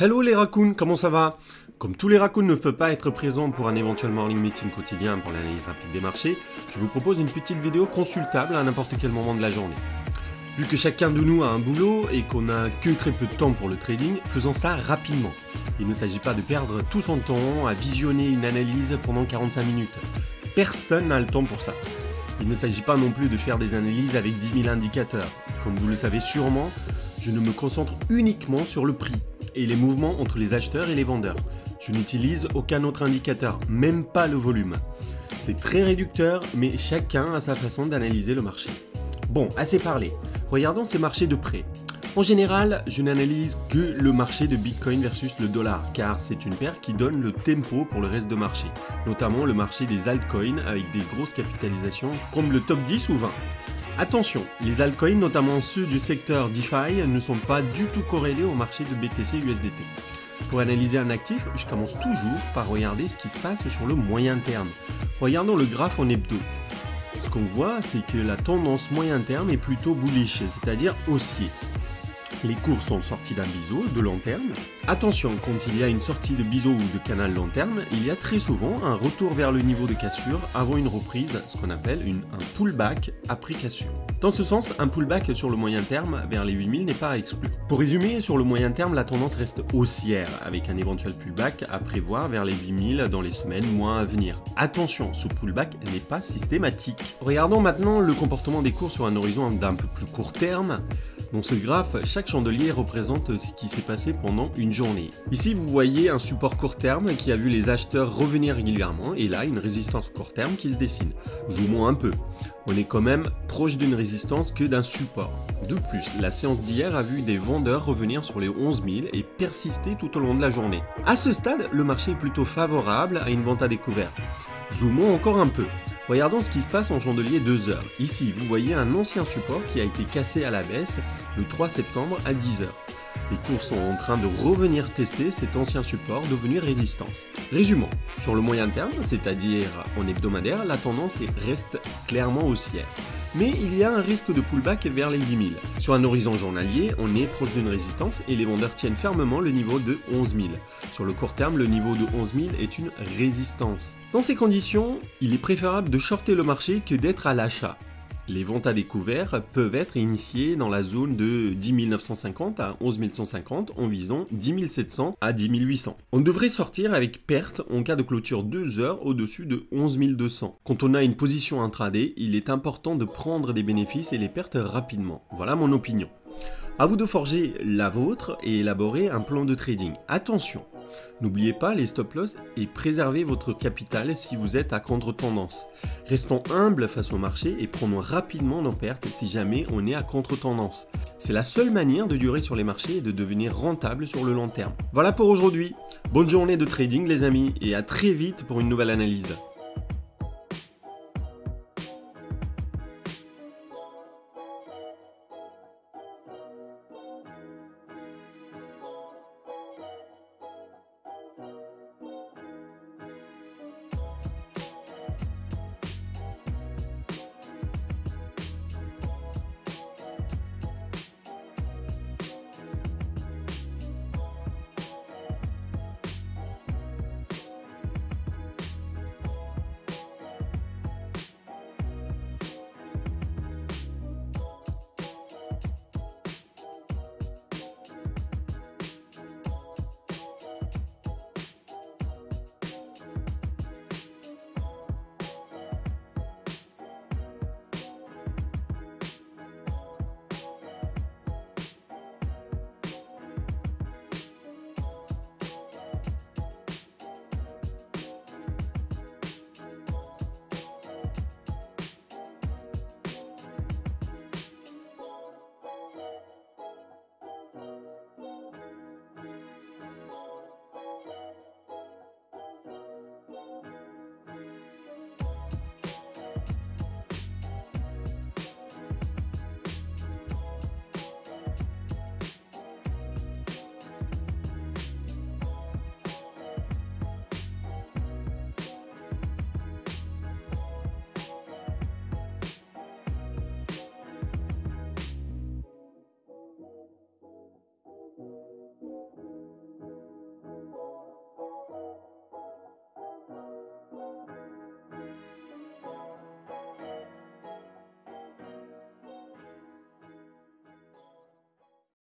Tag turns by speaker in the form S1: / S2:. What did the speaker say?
S1: Hello les raccoons, comment ça va? Comme tous les raccoons ne peuvent pas être présents pour un éventuel morning meeting quotidien pour l'analyse rapide des marchés, je vous propose une petite vidéo consultable à n'importe quel moment de la journée. Vu que chacun de nous a un boulot et qu'on n'a que très peu de temps pour le trading, faisons ça rapidement. Il ne s'agit pas de perdre tout son temps à visionner une analyse pendant 45 minutes. Personne n'a le temps pour ça. Il ne s'agit pas non plus de faire des analyses avec 10 000 indicateurs. Comme vous le savez sûrement, je ne me concentre uniquement sur le prix et les mouvements entre les acheteurs et les vendeurs. Je n'utilise aucun autre indicateur, même pas le volume. C'est très réducteur, mais chacun a sa façon d'analyser le marché. Bon, assez parlé. Regardons ces marchés de près. En général, je n'analyse que le marché de Bitcoin versus le dollar, car c'est une paire qui donne le tempo pour le reste de marché, notamment le marché des altcoins avec des grosses capitalisations comme le top 10 ou 20. Attention, les altcoins, notamment ceux du secteur DeFi, ne sont pas du tout corrélés au marché de BTC USDT. Pour analyser un actif, je commence toujours par regarder ce qui se passe sur le moyen terme. Regardons le graphe en hebdo. Ce qu'on voit, c'est que la tendance moyen terme est plutôt bullish, c'est-à-dire haussier. Les cours sont sortis d'un biseau de long terme. Attention, quand il y a une sortie de biseau ou de canal long terme, il y a très souvent un retour vers le niveau de cassure avant une reprise, ce qu'on appelle un pullback après cassure. Dans ce sens, un pullback sur le moyen terme vers les 8000 n'est pas à exclure. Pour résumer, sur le moyen terme, la tendance reste haussière, avec un éventuel pullback à prévoir vers les 8000 dans les semaines, mois à venir. Attention, ce pullback n'est pas systématique. Regardons maintenant le comportement des cours sur un horizon d'un peu plus court terme. Dans ce graphe, chaque chandelier représente ce qui s'est passé pendant une journée. Ici, vous voyez un support court terme qui a vu les acheteurs revenir régulièrement et là, une résistance court terme qui se dessine. Zoomons un peu. On est quand même proche d'une résistance que d'un support. De plus, la séance d'hier a vu des vendeurs revenir sur les 11 000 et persister tout au long de la journée. À ce stade, le marché est plutôt favorable à une vente à découvert. Zoomons encore un peu. Regardons ce qui se passe en chandelier 2 heures. Ici, vous voyez un ancien support qui a été cassé à la baisse le 3 septembre à 10 heures. Les cours sont en train de revenir tester cet ancien support devenu résistance. Résumons, sur le moyen terme, c'est-à-dire en hebdomadaire, la tendance reste clairement haussière. Mais il y a un risque de pullback vers les 10 000. Sur un horizon journalier, on est proche d'une résistance et les vendeurs tiennent fermement le niveau de 11 000. Sur le court terme, le niveau de 11 000 est une résistance. Dans ces conditions, il est préférable de shorter le marché que d'être à l'achat. Les ventes à découvert peuvent être initiées dans la zone de 10 950 à 11 150 en visant 10 700 à 10 800. On devrait sortir avec perte en cas de clôture 2 heures au-dessus de 11 200. Quand on a une position intraday, il est important de prendre des bénéfices et les pertes rapidement. Voilà mon opinion. À vous de forger la vôtre et élaborer un plan de trading. Attention! N'oubliez pas les stop-loss et préservez votre capital si vous êtes à contre-tendance. Restons humbles face au marché et prenons rapidement nos pertes si jamais on est à contre-tendance. C'est la seule manière de durer sur les marchés et de devenir rentable sur le long terme. Voilà pour aujourd'hui. Bonne journée de trading les amis et à très vite pour une nouvelle analyse.